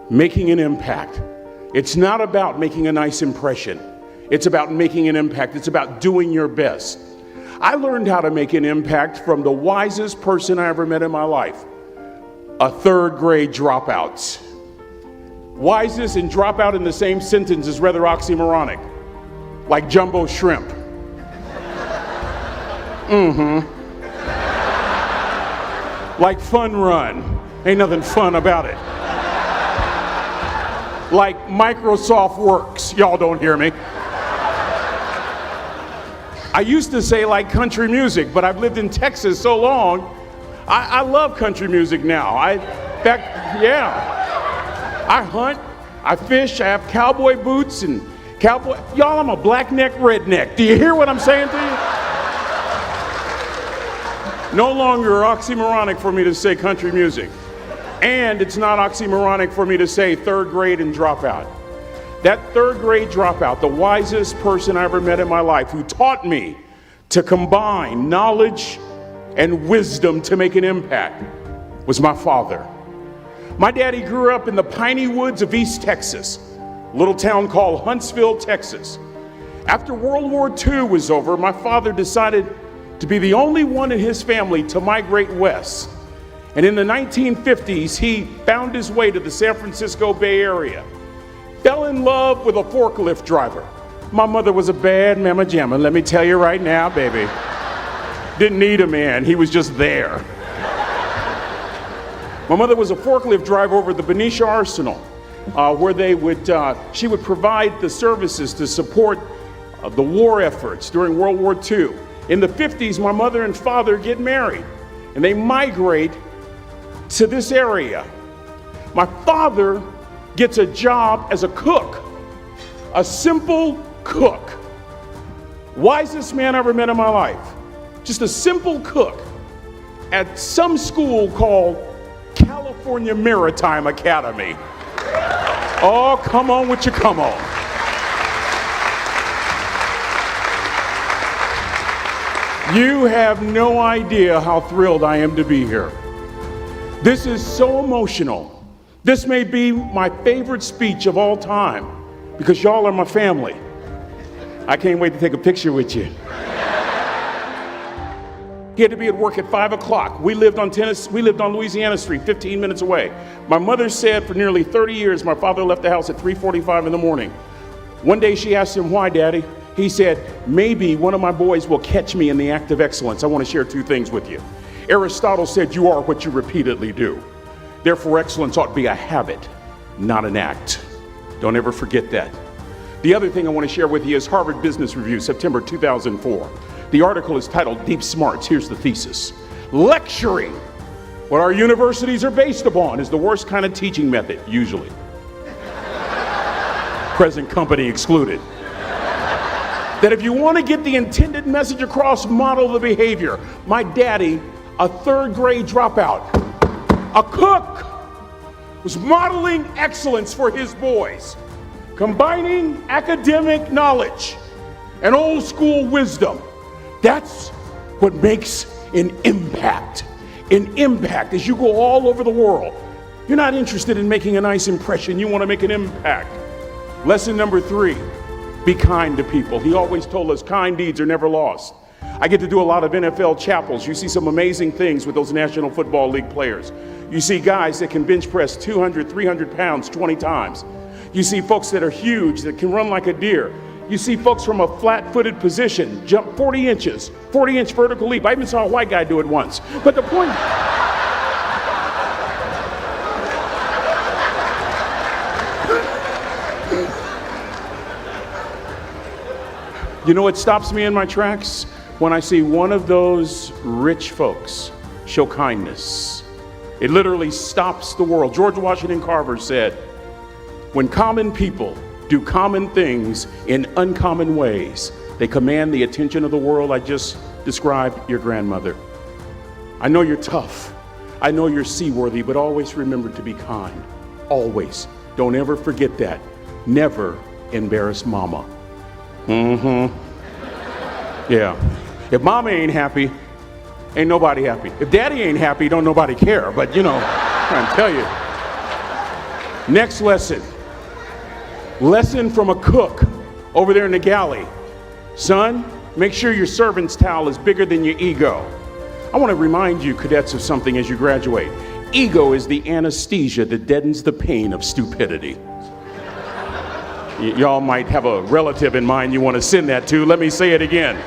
making an impact. It's not about making a nice impression. It's about making an impact. It's about doing your best. I learned how to make an impact from the wisest person I ever met in my life, a third grade dropout. Wisest and dropout in the same sentence is rather oxymoronic, like jumbo shrimp. Like fun run. Ain't nothing fun about it. Like Microsoft Works. Y'all don't hear me. I used to say like country music, but I've lived in Texas so long, I love country music now. I hunt, I fish, I have cowboy boots and cowboy. Y'all, I'm a black-neck redneck. Do you hear what I'm saying to you? No longer oxymoronic for me to say country music. And it's not oxymoronic for me to say third grade and dropout. That third grade dropout, the wisest person I ever met in my life, who taught me to combine knowledge and wisdom to make an impact, was my father. My daddy grew up in the piney woods of East Texas, a little town called Huntsville, Texas. After World War II was over, my father decided to be the only one in his family to migrate west. And in the 1950s, he found his way to the San Francisco Bay Area. Fell in love with a forklift driver. My mother was a bad mamma jamma, let me tell you right now, baby. Didn't need a man, he was just there. My mother was a forklift driver over at the Benicia Arsenal, where she would provide the services to support the war efforts during World War II. In the 50s, my mother and father get married, and they migrate to this area. My father gets a job as a cook, a simple cook. Wisest man I ever met in my life. Just a simple cook at some school called California Maritime Academy. Oh, come on with your come on. You have no idea how thrilled I am to be here. This is so emotional. This may be my favorite speech of all time because y'all are my family. I can't wait to take a picture with you. He had to be at work at 5 o'clock. We lived on Louisiana Street, 15 minutes away. My mother said for nearly 30 years, my father left the house at 3:45 in the morning. One day she asked him, "Why, Daddy?" He said, "Maybe one of my boys will catch me in the act of excellence. I want to share two things with you. Aristotle said you are what you repeatedly do. Therefore, excellence ought to be a habit, not an act." Don't ever forget that. The other thing I want to share with you is Harvard Business Review, September 2004. The article is titled Deep Smarts. Here's the thesis. Lecturing, what our universities are based upon, is the worst kind of teaching method, usually. Present company excluded. That if you want to get the intended message across, model the behavior. My daddy, a third grade dropout, a cook, was modeling excellence for his boys, combining academic knowledge and old school wisdom. That's what makes an impact. An impact as you go all over the world. You're not interested in making a nice impression, you want to make an impact. Lesson number 3, be kind to people. He always told us kind deeds are never lost. I get to do a lot of NFL chapels. You see some amazing things with those National Football League players. You see guys that can bench press 200, 300 pounds 20 times. You see folks that are huge, that can run like a deer. You see folks from a flat-footed position jump 40 inches, 40-inch vertical leap. I even saw a white guy do it once. But the point... You know what stops me in my tracks? When I see one of those rich folks show kindness. It literally stops the world. George Washington Carver said, "When common people do common things in uncommon ways, they command the attention of the world." I just described your grandmother. I know you're tough. I know you're seaworthy, but always remember to be kind. Always. Don't ever forget that. Never embarrass mama. Yeah. If mama ain't happy, ain't nobody happy. If daddy ain't happy, don't nobody care. But you know, I'm trying to tell you. Next lesson. Lesson from a cook over there in the galley. Son, make sure your servant's towel is bigger than your ego. I want to remind you, cadets, of something as you graduate. Ego is the anesthesia that deadens the pain of stupidity. Y'all might have a relative in mind you want to send that to. Let me say it again.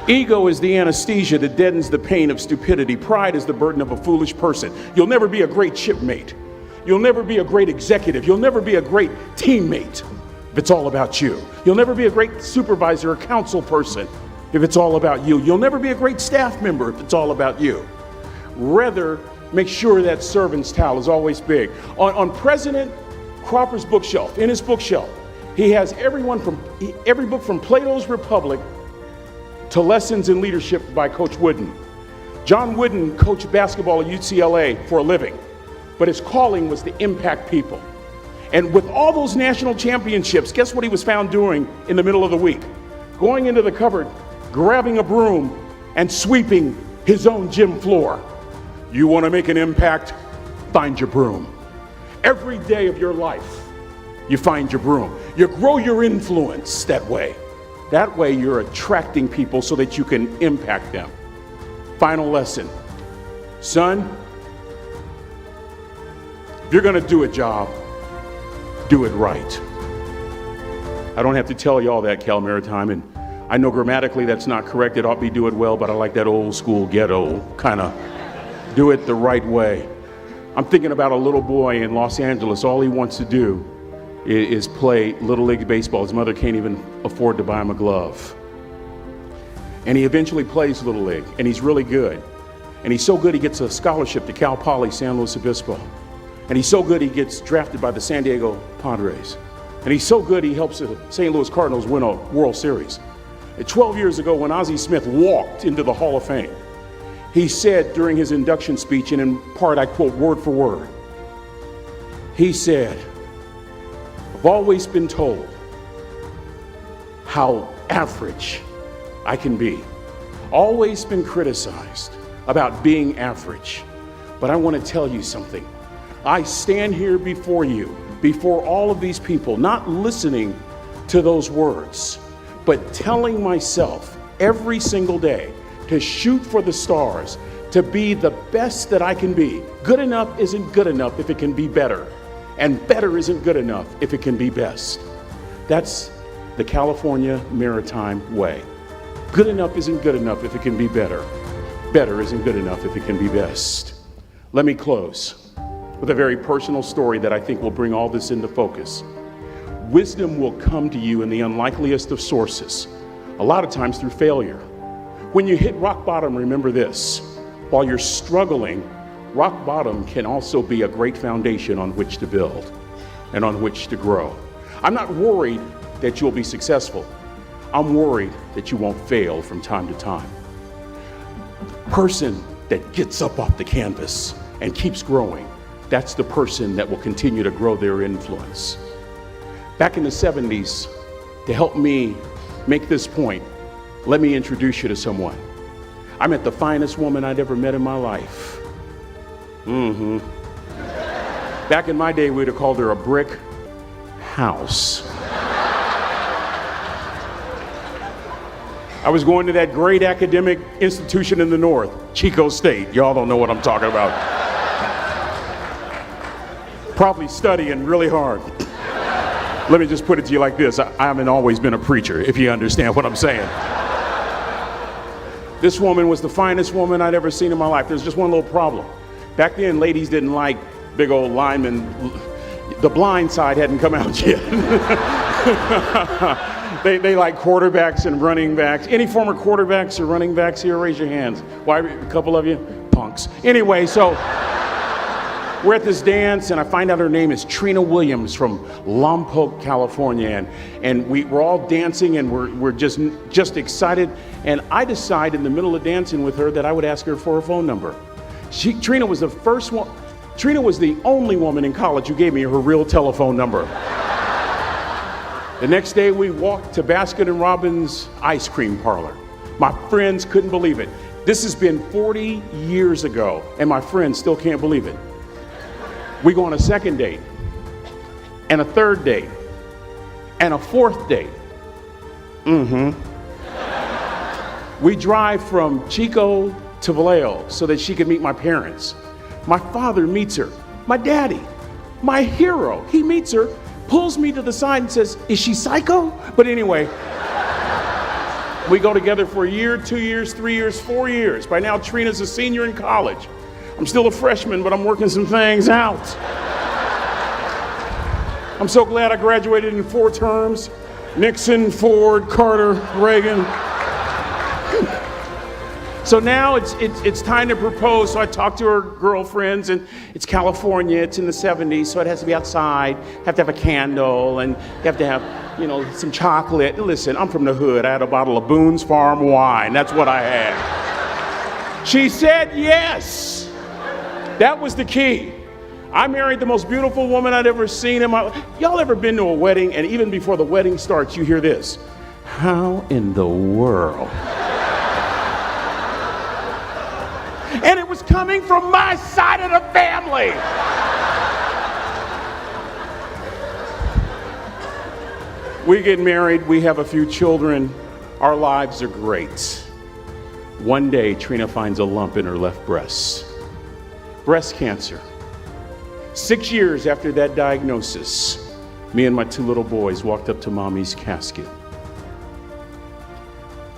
Ego is the anesthesia that deadens the pain of stupidity. Pride is the burden of a foolish person. You'll never be a great shipmate. You'll never be a great executive. You'll never be a great teammate if it's all about you. You'll never be a great supervisor or council person if it's all about you. You'll never be a great staff member if it's all about you. Rather, make sure that servant's towel is always big. On President Cropper's bookshelf, in his bookshelf, he has every book from Plato's Republic to Lessons in Leadership by Coach Wooden. John Wooden coached basketball at UCLA for a living, but his calling was to impact people. And with all those national championships, guess what he was found doing in the middle of the week? Going into the cupboard, grabbing a broom, and sweeping his own gym floor. You want to make an impact? Find your broom. Every day of your life, you find your broom. You grow your influence that way. That way you're attracting people so that you can impact them. Final lesson. Son, if you're going to do a job, do it right. I don't have to tell you all that, Cal Maritime, and I know grammatically that's not correct. It ought to be do it well, but I like that old school ghetto kind of do it the right way. I'm thinking about a little boy in Los Angeles. All he wants to do is play Little League Baseball. His mother can't even afford to buy him a glove. And he eventually plays Little League, and he's really good. And he's so good he gets a scholarship to Cal Poly San Luis Obispo. And he's so good he gets drafted by the San Diego Padres. And he's so good he helps the St. Louis Cardinals win a World Series. 12 years ago, when Ozzie Smith walked into the Hall of Fame, he said during his induction speech, and in part I quote word for word, he said, I've always been told how average I can be. Always been criticized about being average. But I want to tell you something. I stand here before you, before all of these people, not listening to those words, but telling myself every single day to shoot for the stars, to be the best that I can be. Good enough isn't good enough if it can be better. And better isn't good enough if it can be best. That's the California Maritime way. Good enough isn't good enough if it can be better. Better isn't good enough if it can be best. Let me close with a very personal story that I think will bring all this into focus. Wisdom will come to you in the unlikeliest of sources, a lot of times through failure. When you hit rock bottom, remember this. While you're struggling, rock bottom can also be a great foundation on which to build and on which to grow. I'm not worried that you'll be successful. I'm worried that you won't fail from time to time. Person that gets up off the canvas and keeps growing, that's the person that will continue to grow their influence. Back in the 70s, to help me make this point, let me introduce you to someone. I met the finest woman I'd ever met in my life. Back in my day, we'd have called her a brick house. I was going to that great academic institution in the north, Chico State. Y'all don't know what I'm talking about. Probably studying really hard. Let me just put it to you like this. I haven't always been a preacher, if you understand what I'm saying. This woman was the finest woman I'd ever seen in my life. There's just one little problem. Back then, ladies didn't like big old linemen. The Blind Side hadn't come out yet. They like quarterbacks and running backs. Any former quarterbacks or running backs here? Raise your hands. Why, a couple of you? Punks. Anyway, so we're at this dance, and I find out her name is Trina Williams from Lompoc, California, and we're all dancing, and we're just excited. And I decide in the middle of dancing with her that I would ask her for her phone number. Trina was the first one. Trina was the only woman in college who gave me her real telephone number. The next day, we walked to Baskin & Robbins ice cream parlor. My friends couldn't believe it. This has been 40 years ago, and my friends still can't believe it. We go on a second date, and a third date, and a fourth date. We drive from Chico to Vallejo so that she could meet my parents. My father meets her. My daddy, my hero, he meets her, pulls me to the side and says, "Is she psycho?" But anyway, we go together for a year, 2 years, 3 years, 4 years. By now, Trina's a senior in college. I'm still a freshman, but I'm working some things out. I'm so glad I graduated in 4 terms. Nixon, Ford, Carter, Reagan. So now it's time to propose. So I talked to her girlfriends, and it's California, it's in the 70s, so it has to be outside. Have to have a candle, and you have to have, some chocolate. And listen, I'm from the hood. I had a bottle of Boone's Farm wine. That's what I had. She said yes. That was the key. I married the most beautiful woman I'd ever seen in my life. Y'all ever been to a wedding, and even before the wedding starts, you hear this? How in the world? And it was coming from my side of the family. We get married, we have a few children, our lives are great. One day, Trina finds a lump in her left breast. Breast cancer. 6 years after that diagnosis, me and my 2 little boys walked up to Mommy's casket.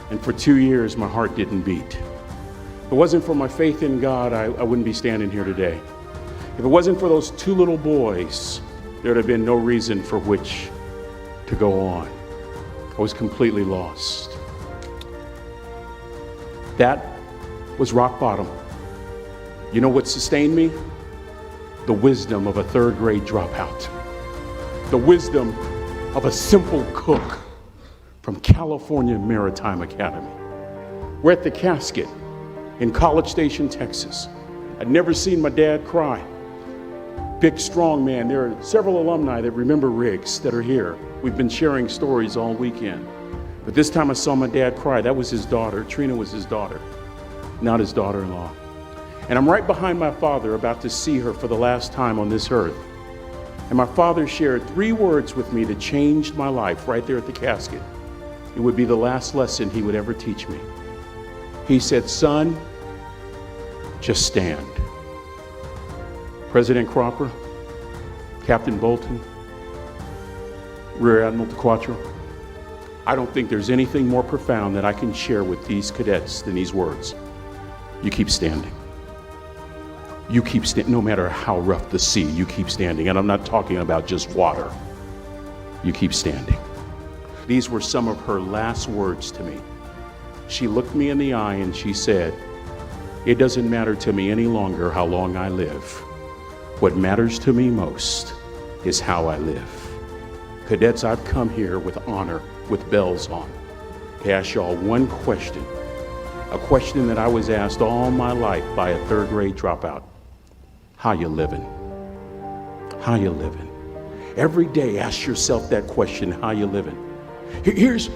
And for 2 years, my heart didn't beat. If it wasn't for my faith in God, I wouldn't be standing here today. If it wasn't for those 2 little boys, there would have been no reason for which to go on. I was completely lost. That was rock bottom. You know what sustained me? The wisdom of a 3rd grade dropout. The wisdom of a simple cook from California Maritime Academy. We're at the casket in College Station, Texas. I'd never seen my dad cry. Big, strong man. There are several alumni that remember Riggs that are here. We've been sharing stories all weekend. But this time I saw my dad cry. That was his daughter. Trina was his daughter, not his daughter-in-law. And I'm right behind my father, about to see her for the last time on this earth. And my father shared 3 words with me that changed my life right there at the casket. It would be the last lesson he would ever teach me. He said, "Son, just stand." President Cropper, Captain Bolton, Rear Admiral DeQuatro, I don't think there's anything more profound that I can share with these cadets than these words. You keep standing. You keep standing, no matter how rough the sea, you keep standing. And I'm not talking about just water. You keep standing. These were some of her last words to me. She looked me in the eye and she said, "It doesn't matter to me any longer how long I live. What matters to me most is how I live." Cadets, I've come here with honor, with bells on, to ask y'all one question, a question that I was asked all my life by a 3rd grade dropout. How you living? How you living? Every day ask yourself that question, how you living? Here's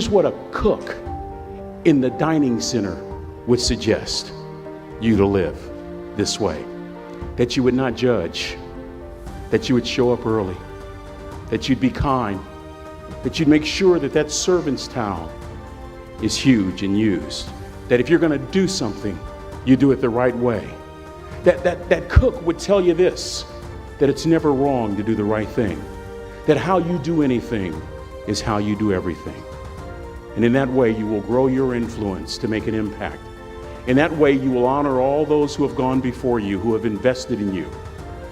what a cook in the dining center would suggest you to live this way. That you would not judge, that you would show up early, that you'd be kind, that you'd make sure that that servant's towel is huge and used, that if you're gonna do something, you do it the right way. That cook would tell you this, that it's never wrong to do the right thing, that how you do anything is how you do everything. And in that way, you will grow your influence to make an impact. In that way, you will honor all those who have gone before you, who have invested in you,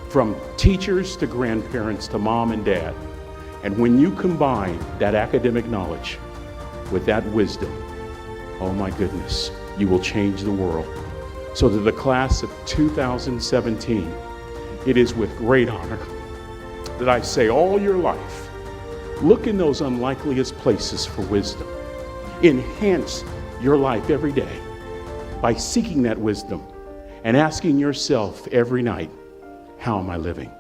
from teachers to grandparents to mom and dad. And when you combine that academic knowledge with that wisdom, oh my goodness, you will change the world. So to the class of 2017, it is with great honor that I say all your life, look in those unlikeliest places for wisdom. Enhance your life every day by seeking that wisdom and asking yourself every night, how am I living?